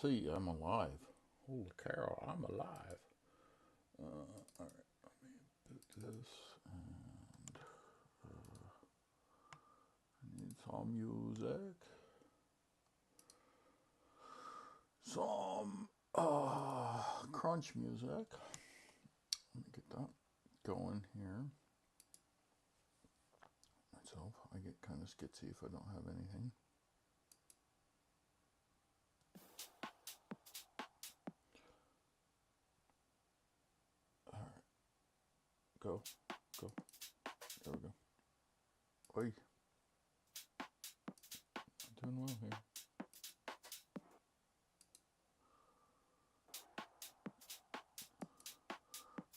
See, I'm alive. Holy cow, I'm alive. Alright, let me put this, and I need some music. Some crunch music. Let me get that going here. Myself, I get kind of skitsy if I don't have anything. Alright. Go. There we go. Oi. I'm doing well here.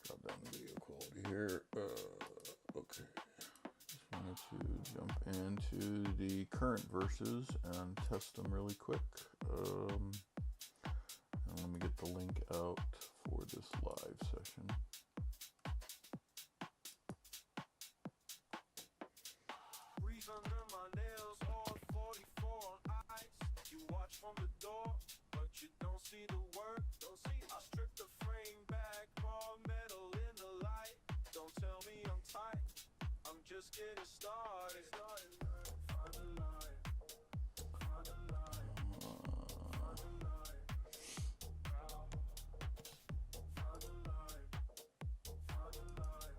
Drop down the video quality here. Okay. Just wanted to jump into the current verses and test them really quick. And let me get the link out for this live session. Breeze under my nails, all 44 on ice. You watch from the door, but you don't see the work. Don't see. I strip the frame back, raw metal in the light. Don't tell me I'm tight. I'm just getting started. Find the light. Find the light. Find the light. Find the light. Find the light. Find the light.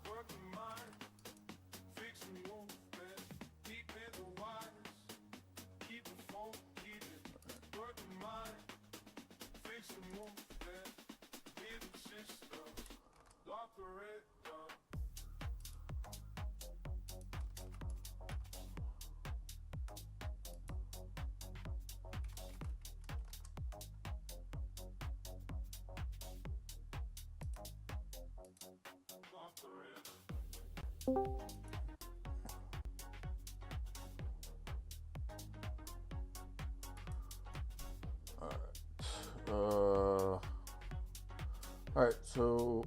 Working mind, fixing movement, deep in the wires, keep the phone, keep it. Working mind, fixing movement, hidden systems, lock the red down. Lock the red. Alright, so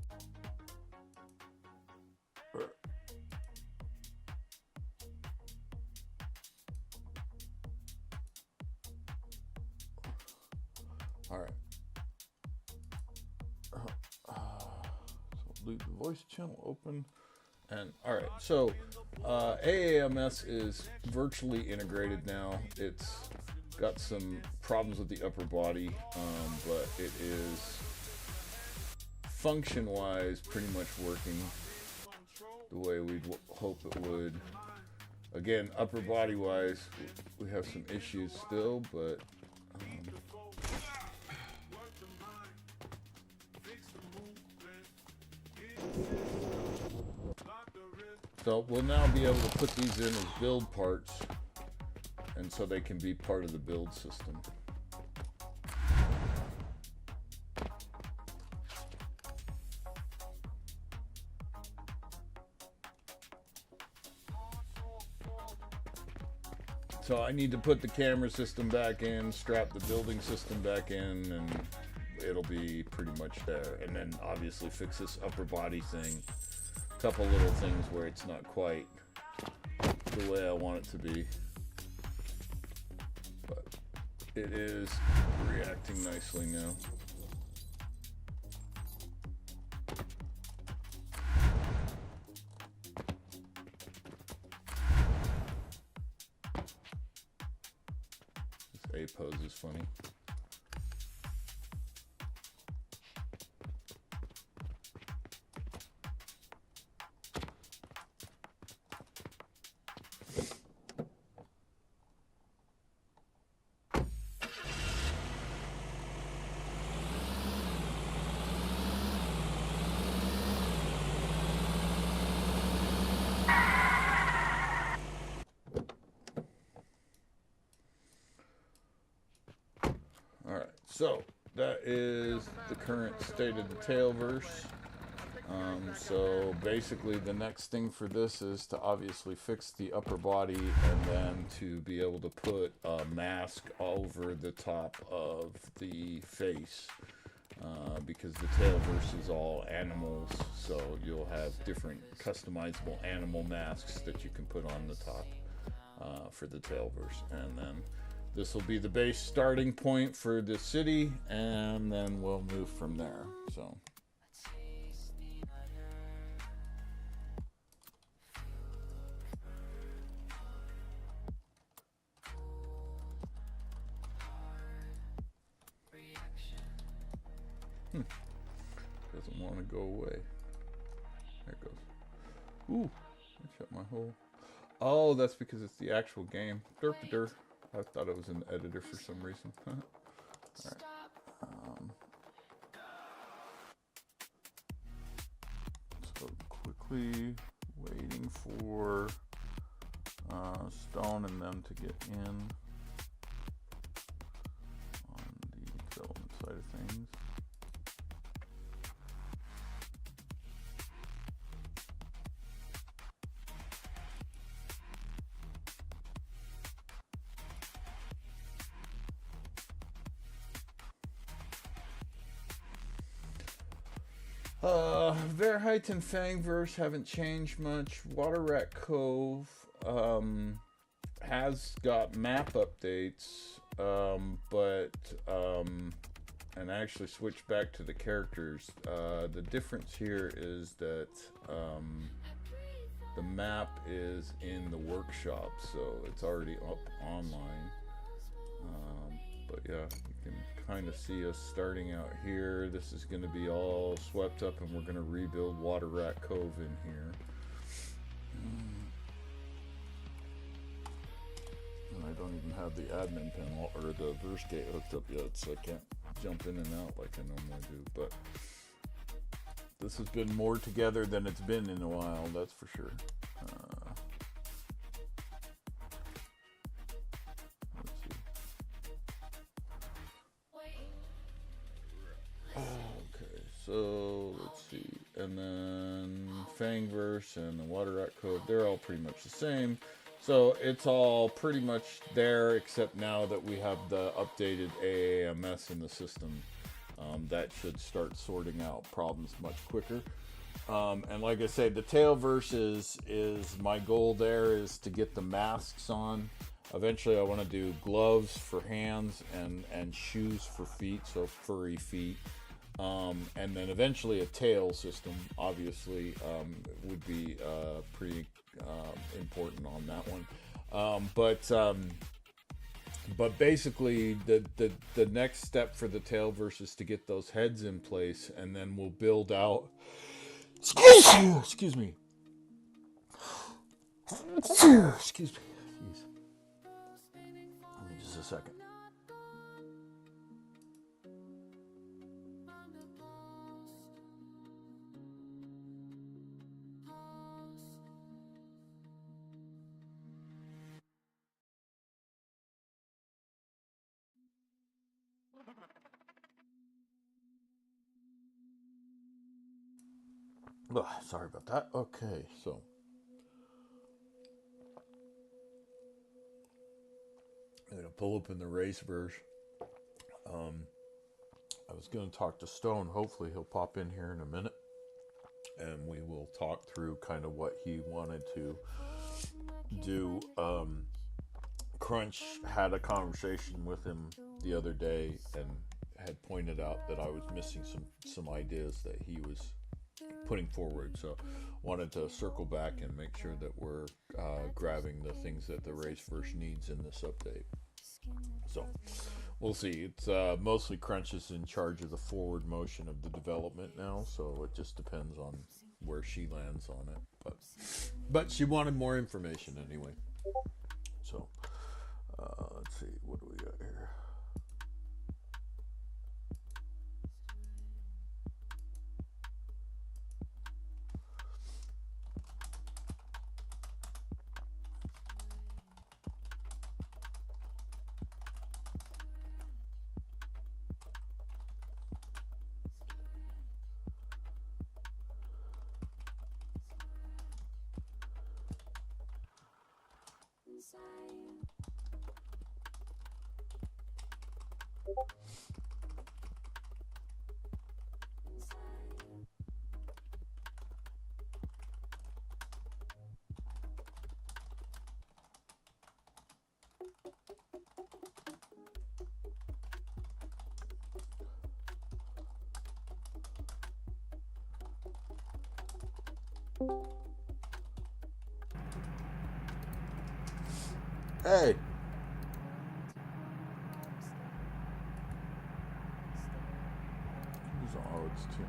alright. So leave the voice channel open. And alright, so AAMS is virtually integrated now. It's got some problems with the upper body, but it is function-wise pretty much working the way we'd hope it would. Again, upper body-wise, we have some issues still, but so we'll now be able to put these in as build parts, and so they can be part of the build system. So I need to put the camera system back in, strap the building system back in, and it'll be pretty much there. And then obviously fix this upper body thing. A couple little things where it's not quite the way I want it to be. But it is reacting nicely now. This A pose is funny. Alright, so that is the current state of the tailverse. So basically the next thing for this is to obviously fix the upper body and then to be able to put a mask over the top of the face. Because the tailverse is all animals, so you'll have different customizable animal masks that you can put on the top. for the Tailverse, and then this will be the base starting point for the city, and then we'll move from there. So. Doesn't want to go away. There it goes. Ooh, I shut my hole. Oh, that's because it's the actual game. Derp-a-der. I thought it was an editor for some reason. Alright. So quickly waiting for Stone and them to get in on the development side of things. Verheit and Fangverse haven't changed much. Water Rat Cove has got map updates, and I actually switched back to the characters. The difference here is that the map is in the workshop, so it's already up online. But yeah, you can kind of see us starting out here. This is going to be all swept up, and we're going to rebuild Water Rat Cove in here. And I don't even have the admin panel or the verse gate hooked up yet, so I can't jump in and out like I normally do. But this has been more together than it's been in a while, that's for sure. So let's see, and then Fangverse and the Water Rat Code, they're all pretty much the same. So it's all pretty much there, except now that we have the updated AAMS in the system. That should start sorting out problems much quicker. And like I said, the Tailverse is my goal there is to get the masks on. Eventually I want to do gloves for hands and shoes for feet, so furry feet. And then eventually a tail system, obviously, would be pretty important on that one. But basically, the next step for the Tailverse is to get those heads in place, and then we'll build out. Excuse me. Excuse me. Jeez. Give me just a second. Oh, sorry about that. Okay, so I'm gonna pull open the race verse. I was gonna talk to Stone. Hopefully, he'll pop in here in a minute, and we will talk through kind of what he wanted to do. Crunch had a conversation with him the other day and had pointed out that I was missing some ideas that he was putting forward, so wanted to circle back and make sure that we're grabbing the things that the Raceverse needs in this update. So we'll see. It's mostly Crunch is in charge of the forward motion of the development now, so it just depends on where she lands on it. But she wanted more information anyway. So let's see, what do we got here? Hey. These are odds too.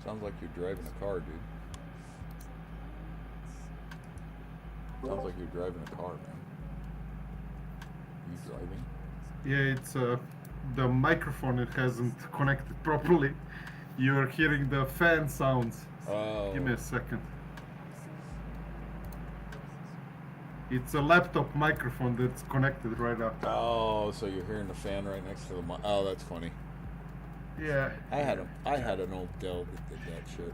Sounds like you're driving a car, dude. Sounds like you're driving a car, man. You driving? Yeah, it's the microphone. It hasn't connected properly. You're hearing the fan sounds. Oh. Give me a second. It's a laptop microphone that's connected right now. Oh, so you're hearing the fan right next to the mic. Oh, that's funny. Yeah. I had an old Dell that did that shit.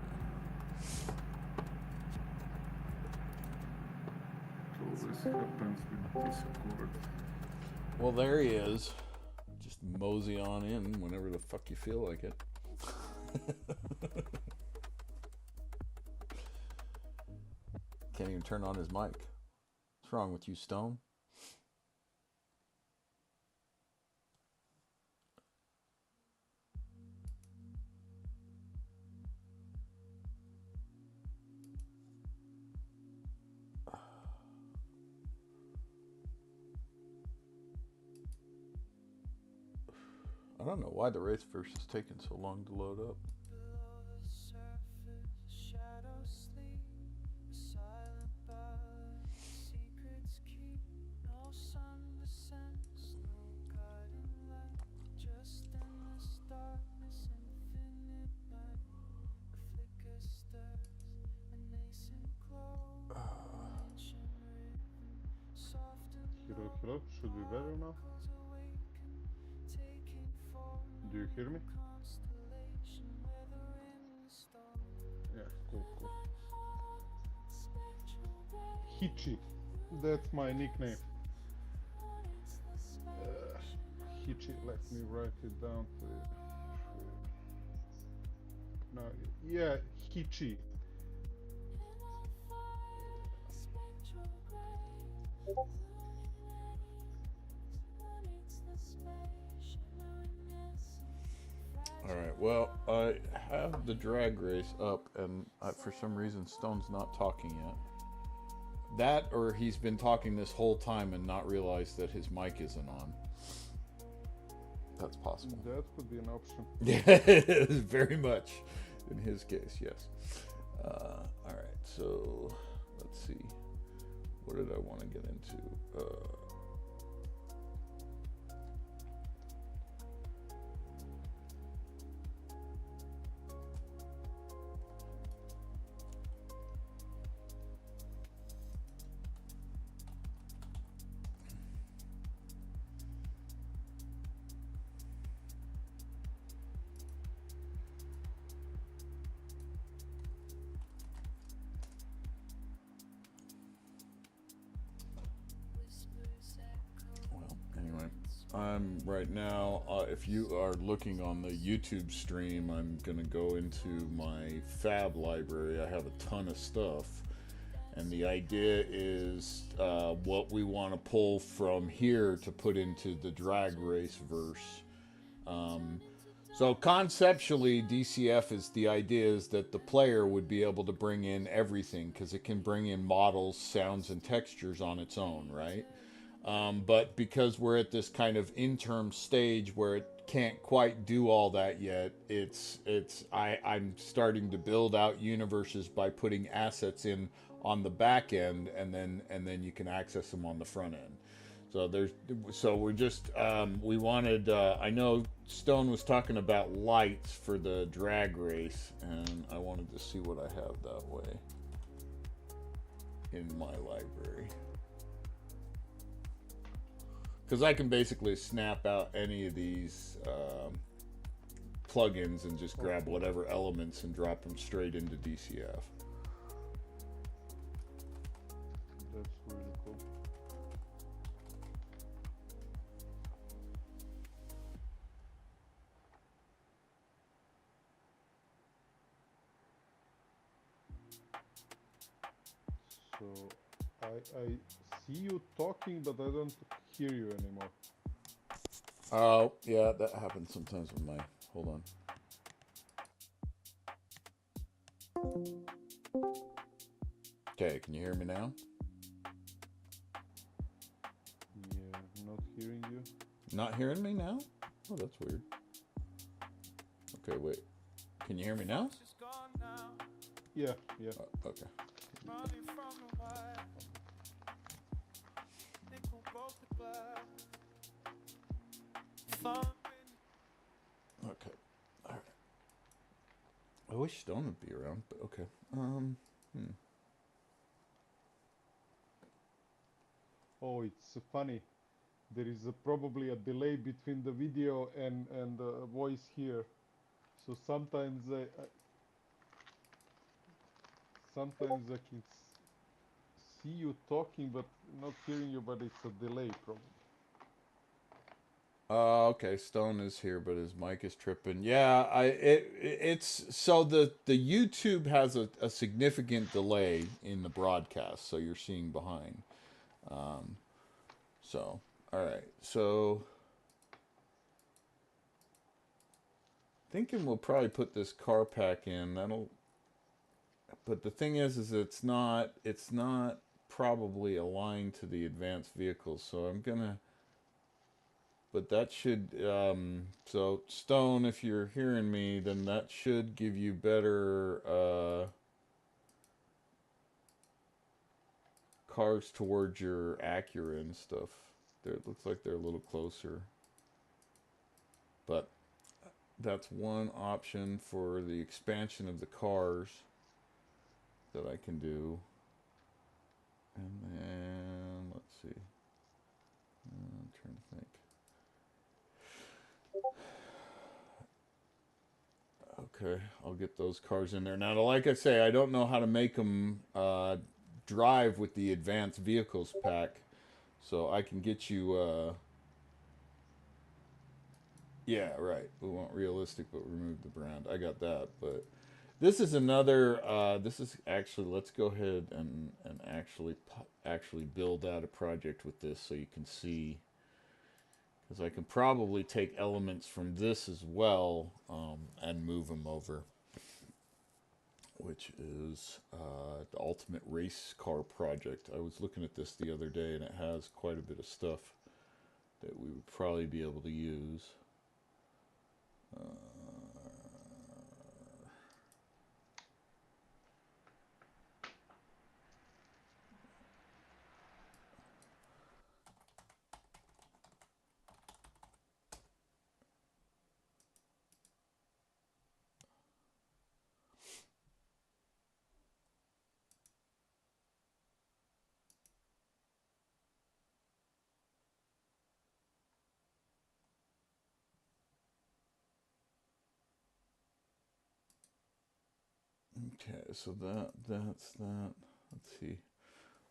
It always happens with Discord. Well, there he is. Just mosey on in whenever the fuck you feel like it. Can't even turn on his mic. What's wrong with you, Stone? I don't know why the race verse is taking so long to load up. Below the surface, shadows sleep. A silent ballad, secrets keep. No sun descends, no guiding light. Just endless darkness, infinite night. A flicker stirs, a nascent glow. Ancient rhythm, soft and Hello, low. hello. Should be better now. Oracles awaken, taking form. Do you hear me? Constellation, weathering the storm. Yeah, cool. Hitchy. That's my nickname. Hitchy. Let me write it down, please. No, yeah, Hitchy. Alright, well, I have the drag race up, and for some reason Stone's not talking yet. That, or he's been talking this whole time and not realized that his mic isn't on. That's possible. That could be an option. Yeah, very much in his case, yes. Alright, so let's see. What did I want to get into? Right now, if you are looking on the YouTube stream, I'm gonna go into my fab library. I have a ton of stuff, and the idea is what we want to pull from here to put into the drag race verse. So conceptually, DCF is the idea is that the player would be able to bring in everything because it can bring in models, sounds, and textures on its own, right? But because we're at this kind of interim stage where it can't quite do all that yet, I'm starting to build out universes by putting assets in on the back end, and then you can access them on the front end. So we're just we wanted. I know Stone was talking about lights for the drag race, and I wanted to see what I have that way in my library. Because I can basically snap out any of these plugins and just grab whatever elements and drop them straight into DCF. That's really cool. So I see you talking, but I don't hear you anymore. Oh, yeah, that happens sometimes with my... Hold on. Okay, can you hear me now? Yeah, not hearing you. Not hearing me now? Oh, that's weird. Okay, wait. Can you hear me now? She's gone now, Yeah, yeah. Okay. running from the wire. Nickel broke the glass. Thumping. Okay. All right. I wish Stone would be around, but okay. Oh, it's funny. There is probably a delay between the video and the voice here. So sometimes I can see you talking but not hearing you, but it's a delay probably. Okay. Stone is here, but his mic is tripping. Yeah, it's so the YouTube has a significant delay in the broadcast, so you're seeing behind. So, all right. So, thinking we'll probably put this car pack in. That'll. But the thing is it's not probably aligned to the advanced vehicles. So I'm gonna. But that should. So Stone, if you're hearing me, then that should give you better cars towards your Acura and stuff. It looks like they're a little closer. But that's one option for the expansion of the cars that I can do. And then, let's see. I'm trying to think. Okay, I'll get those cars in there. Now, like I say, I don't know how to make them drive with the advanced vehicles pack. So I can get you, yeah, right. We want realistic, but remove the brand. I got that, but this is another. This is actually. Let's go ahead and actually build out a project with this so you can see, because I can probably take elements from this as well and move them over, which is the ultimate race car project. I was looking at this the other day, and it has quite a bit of stuff that we would probably be able to use. Okay, so that's that. Let's see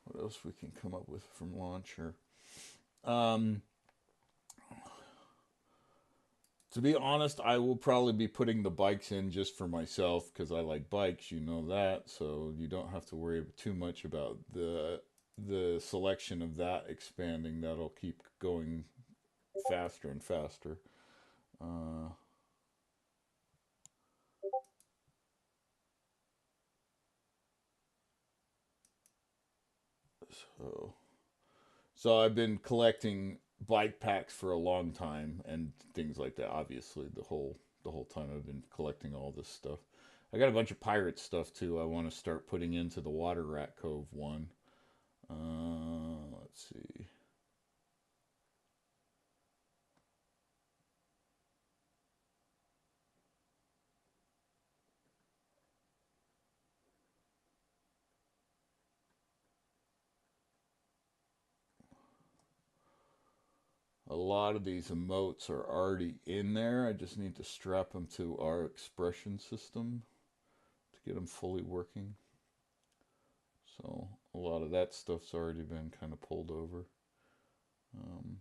what else we can come up with from launcher. Um, to be honest, I will probably be putting the bikes in just for myself because I like bikes. You know that, so you don't have to worry too much about the selection of that expanding. That'll keep going faster and faster. Uh, so So I've been collecting bike packs for a long time and things like that. Obviously, the whole time I've been collecting all this stuff. I got a bunch of pirate stuff too. I want to start putting into the Water Rat Cove one. Let's see. A lot of these emotes are already in there. I just need to strap them to our expression system to get them fully working. So a lot of that stuff's already been kind of pulled over. Um,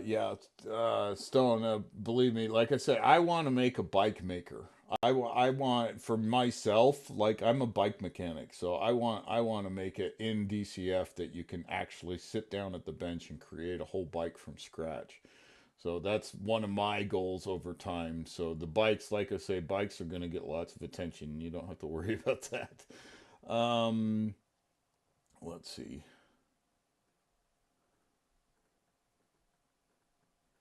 Yeah, Stone. Believe me, like I said, I want to make a bike maker. I want for myself, like I'm a bike mechanic, so I want to make it in DCF that you can actually sit down at the bench and create a whole bike from scratch. So that's one of my goals over time. So the bikes, like I say, bikes are going to get lots of attention. You don't have to worry about that. Um, let's see.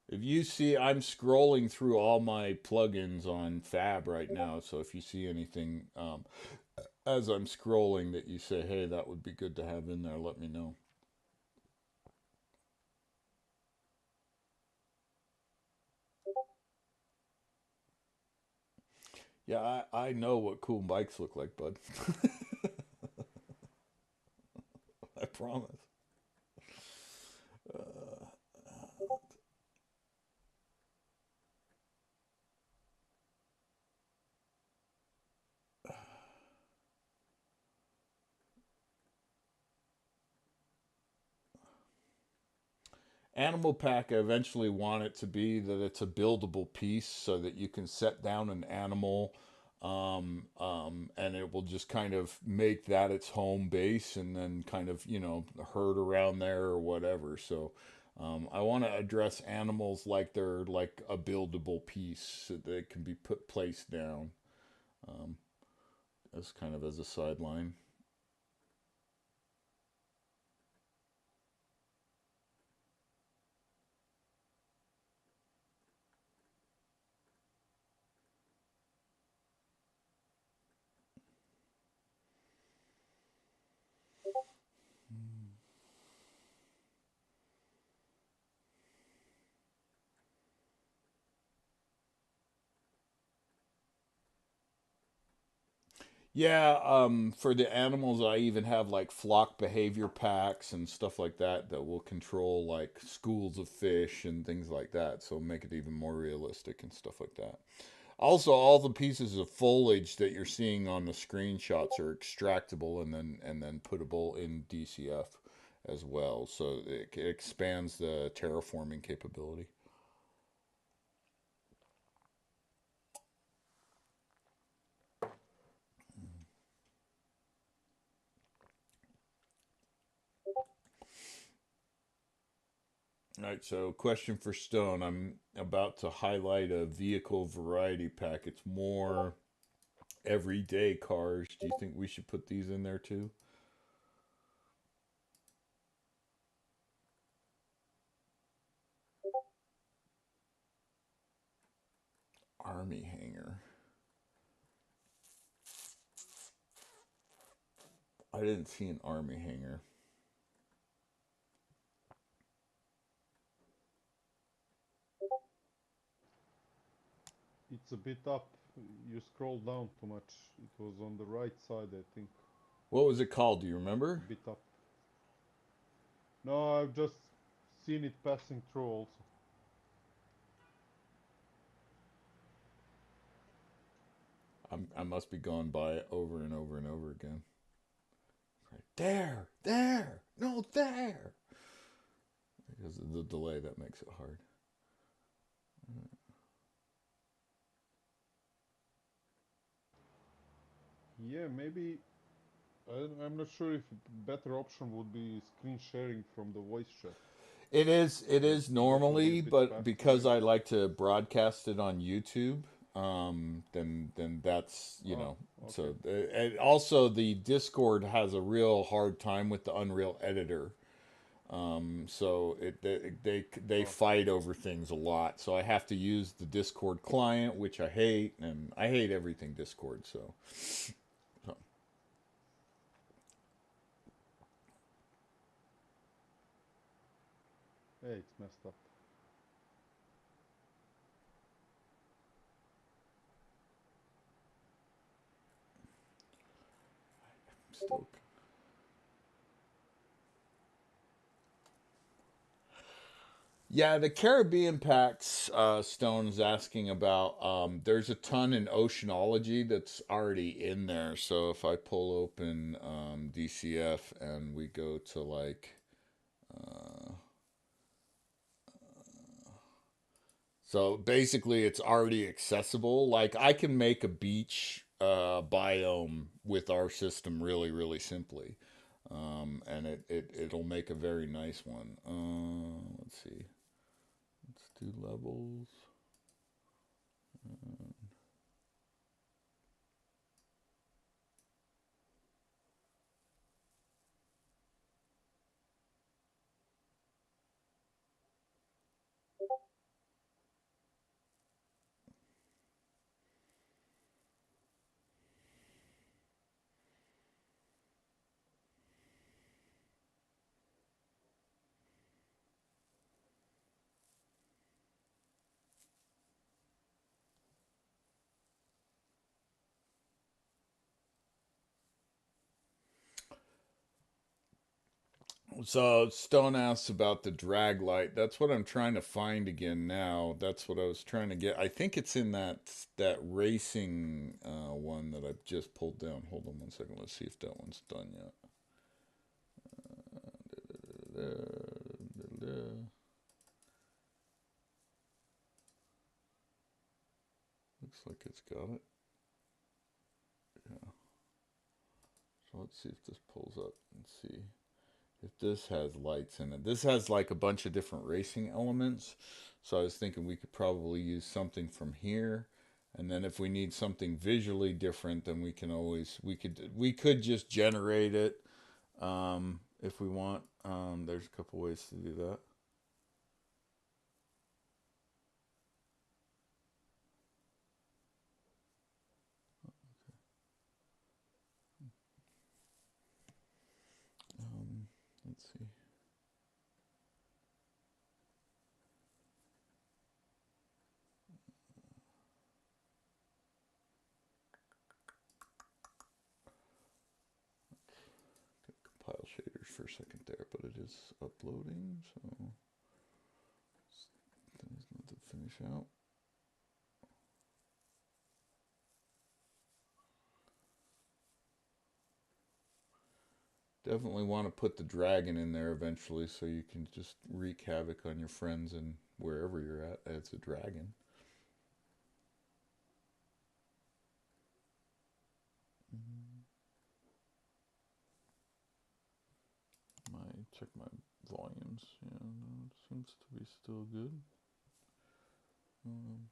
If you see, I'm scrolling through all my plugins on Fab right now. So if you see anything as I'm scrolling that you say, hey, that would be good to have in there, let me know. Yeah, I know what cool bikes look like, bud. I promise. Uh, Animal Pack, I eventually want it to be that it's a buildable piece so that you can set down an animal, and it will just kind of make that its home base and then kind of, herd around there or whatever. So I want to address animals like they're like a buildable piece so they can be placed down um, as kind of as a sideline. Yeah, for the animals, I even have like flock behavior packs and stuff like that that will control like schools of fish and things like that. So make it even more realistic and stuff like that. Also, all the pieces of foliage that you're seeing on the screenshots are extractable and then puttable in DCF as well. So it expands the terraforming capability. All right, so question for Stone. I'm about to highlight a vehicle variety pack. It's more everyday cars. Do you think we should put these in there too? Army hangar. I didn't see an army hangar. It's a bit up. You scroll down too much. It was on the right side, I think. What was it called? Do you A remember? bit up. No, I've just seen it passing through also. I must be going by it over and over and over again. Right. There, no, there. Because of the delay, that makes it hard. Yeah, maybe. I'm not sure if a better option would be screen sharing from the voice chat. It is That would be a normally, bit but faster, because maybe. I like to broadcast it on YouTube, then that's Oh, okay. so and also the Discord has a real hard time with the Unreal Editor. So they Oh, fight over things a lot. So I have to use the Discord client, which I hate, and I hate everything Discord. So hey, it's messed up. still. Yeah, the Caribbean packs, Stone's asking about. There's a ton in oceanology that's already in there. So if I pull open DCF and we go to like, uh, So basically, it's already accessible. Like I can make a beach biome with our system really, really simply, and it'll make a very nice one. Let's see. Let's do levels. So Stone asks about the drag light. That's what I'm trying to find again now. That's what I was trying to get. I think it's in that racing one that I've just pulled down. Hold on one second. Let's see if that one's done yet. Looks like it's got it. Yeah. So let's see if this pulls up and see if this has lights in it. This has like a bunch of different racing elements. So I was thinking we could probably use something from here. And then if we need something visually different, then we could just generate it if we want. There's a couple ways to do that. Let's see. Compile shaders for a second there, but it is uploading, so there's not to finish out. Definitely want to put the dragon in there eventually so you can just wreak havoc on your friends and wherever you're at as a dragon. Check my volumes. Yeah, no, it seems to be still good. Um,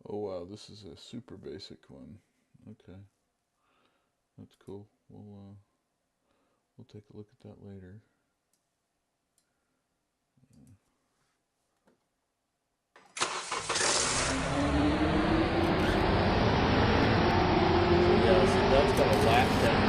oh wow, this is a super basic one. Okay, that's cool. We'll take a look at that later. So yeah, see that's got a lap down.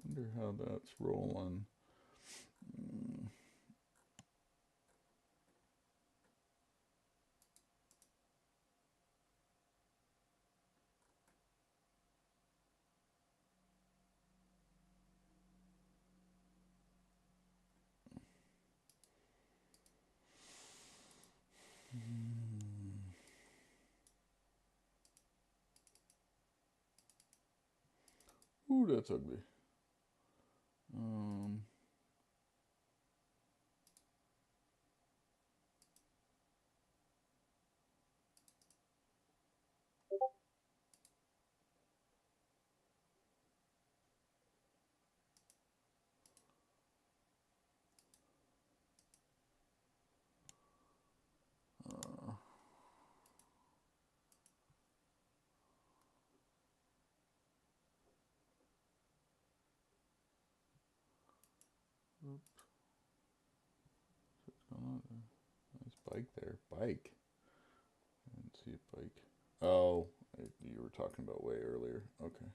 Wonder how that's rolling. Ooh, that's ugly. Um, What's going on there? Nice bike there. Bike. I didn't see a bike. Oh, you were talking about way earlier. Okay.